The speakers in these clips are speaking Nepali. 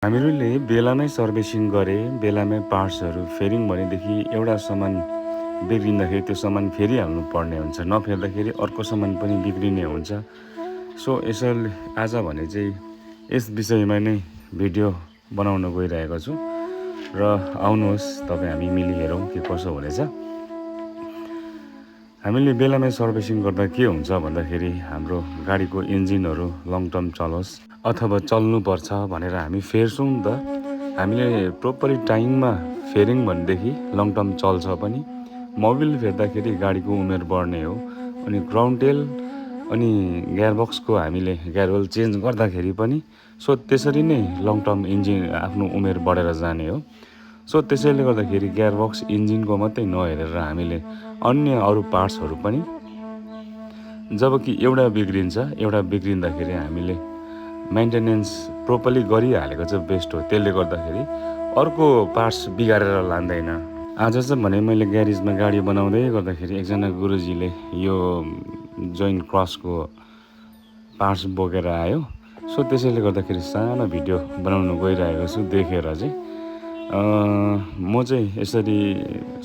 हामीहरूले बेलामै सर्भिसिङ गरे, बेलामै पार्ट्सहरू फेर्यौँ भनेदेखि एउटा सामान बिग्रिँदाखेरि त्यो सामान फेरिहाल्नु पर्ने हुन्छ। नफेर्दाखेरि अर्को सामान पनि बिग्रिने हुन्छ। सो यसैले आज भने चाहिँ यस विषयमा नै भिडियो बनाउन गइरहेको छु र आउनुहोस् तपाईँ हामी मिली हेरौँ के कसो हुनेछ। हामीले बेलामै सर्भिसिङ गर्दा के हुन्छ भन्दाखेरि हाम्रो गाडीको इन्जिनहरू लङ टर्म चलोस् अथवा चल्नुपर्छ भनेर हामी फेर्छौँ नि त। हामीले प्रोपरली टाइममा फेर्यौँ भनेदेखि लङ टर्म चल्छ पनि। मोबिल फेर्दाखेरि गाडीको उमेर बढ्ने हो। अनि ग्राउन्ड टेल अनि गियरबक्सको हामीले गियर ओइल चेन्ज गर्दाखेरि पनि सो त्यसरी नै लङ टर्म इन्जिन आफ्नो उमेर बढेर जाने हो। सो त्यसैले गर्दाखेरि गियरबक्स इन्जिनको मात्रै नहेरेर हामीले अन्य अरू पार्ट्सहरू पनि जबकि एउटा बिग्रिँदाखेरि हामीले मेन्टेनेन्स प्रोपरली गरिहालेको चाहिँ बेस्ट हो। त्यसले गर्दाखेरि अर्को पार्ट्स बिगारेर लाँदैन। आज चाहिँ भने मैले ग्यारेजमा गाडी बनाउँदै गर्दाखेरि एकजना गुरुजीले यो जोइन्ट क्रसको पार्ट्स बोकेर आयो। सो त्यसैले गर्दाखेरि सानो भिडियो बनाउनु गइरहेको छु देखेर चाहिँ। म चाहिँ यसरी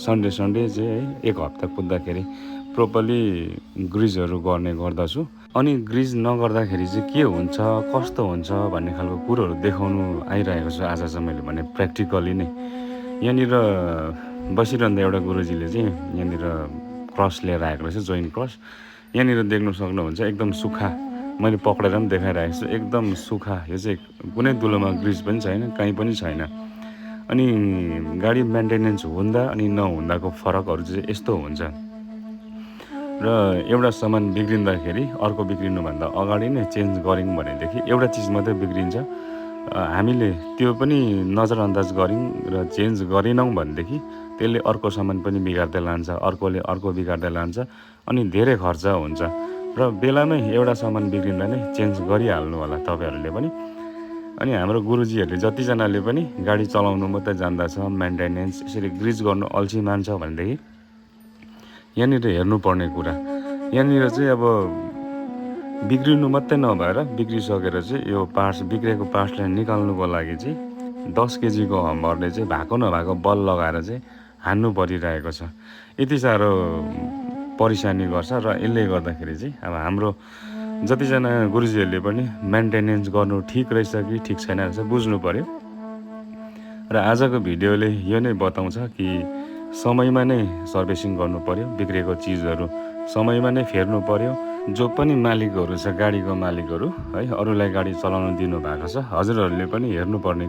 सन्डे चाहिँ है एक हप्ता कुद्दाखेरि प्रोपरली ग्रिजहरू गर्ने गर्दछु। अनि ग्रिज नगर्दाखेरि चाहिँ के हुन्छ कस्तो हुन्छ भन्ने खालको कुरोहरू देखाउनु आइरहेको छु आज चाहिँ मैले भने प्र्याक्टिकली नै। यहाँनिर बसिरहँदा एउटा गुरुजीले चाहिँ यहाँनिर क्रस लिएर आएको रहेछ, जोइन्ट क्रस। यहाँनिर देख्नु सक्नुहुन्छ एकदम सुक्खा, मैले पक्रेर पनि देखाइरहेको छु, एकदम सुक्खा। यो चाहिँ कुनै दुलोमा ग्रिज पनि छैन, कहीँ पनि छैन। अनि गाडी मेन्टेनेन्स हुँदा अनि नहुँदाको फरकहरू चाहिँ यस्तो हुन्छ। र एउटा सामान बिग्रिँदाखेरि अर्को बिग्रिनुभन्दा अगाडि नै चेन्ज गऱ्यौँ भनेदेखि एउटा चिज मात्रै बिग्रिन्छ। हामीले त्यो पनि नजरअन्दाज गऱ्यौँ र चेन्ज गरेनौँ भनेदेखि त्यसले अर्को सामान पनि बिगार्दै लान्छ, अर्कोले अर्को बिगार्दै लान्छ अनि धेरै खर्च हुन्छ। र बेलामै एउटा सामान बिग्रिँदा नै चेन्ज गरिहाल्नु होला तपाईँहरूले पनि। अनि हाम्रो गुरुजीहरूले जतिजनाले पनि गाडी चलाउनु मात्रै जान्दछ, मेन्टेनेन्स यसरी ग्रिज गर्नु अल्छी मान्छ भनेदेखि यहाँनिर हेर्नुपर्ने कुरा, यहाँनिर चाहिँ अब बिग्रिनु मात्रै नभएर बिग्रिसकेर चाहिँ यो बिग्रेको पार्ट्सलाई निकाल्नुको लागि चाहिँ 10 केजीको हम्बरले चाहिँ भएको नभएको बल लगाएर चाहिँ हान्नु परिरहेको छ। यति साह्रो परेसानी गर्छ र यसले गर्दाखेरि चाहिँ अब हाम्रो जतिजना गुरुजीहरूले पनि मेन्टेनेन्स गर्नु ठिक रहेछ कि ठिक छैन रहेछ बुझ्नु पर्यो। र आजको भिडियोले यो नै बताउँछ कि समयमा नै सर्भिसिङ गर्नु पर्यो, बिग्रेको चिजहरू समयमा नै फेर्नु पर्यो। जो पनि मालिकहरू छ गाडीको मालिकहरू है, अरूलाई गाडी चलाउन दिनु भएको छ, हजुरहरूले पनि हेर्नुपर्ने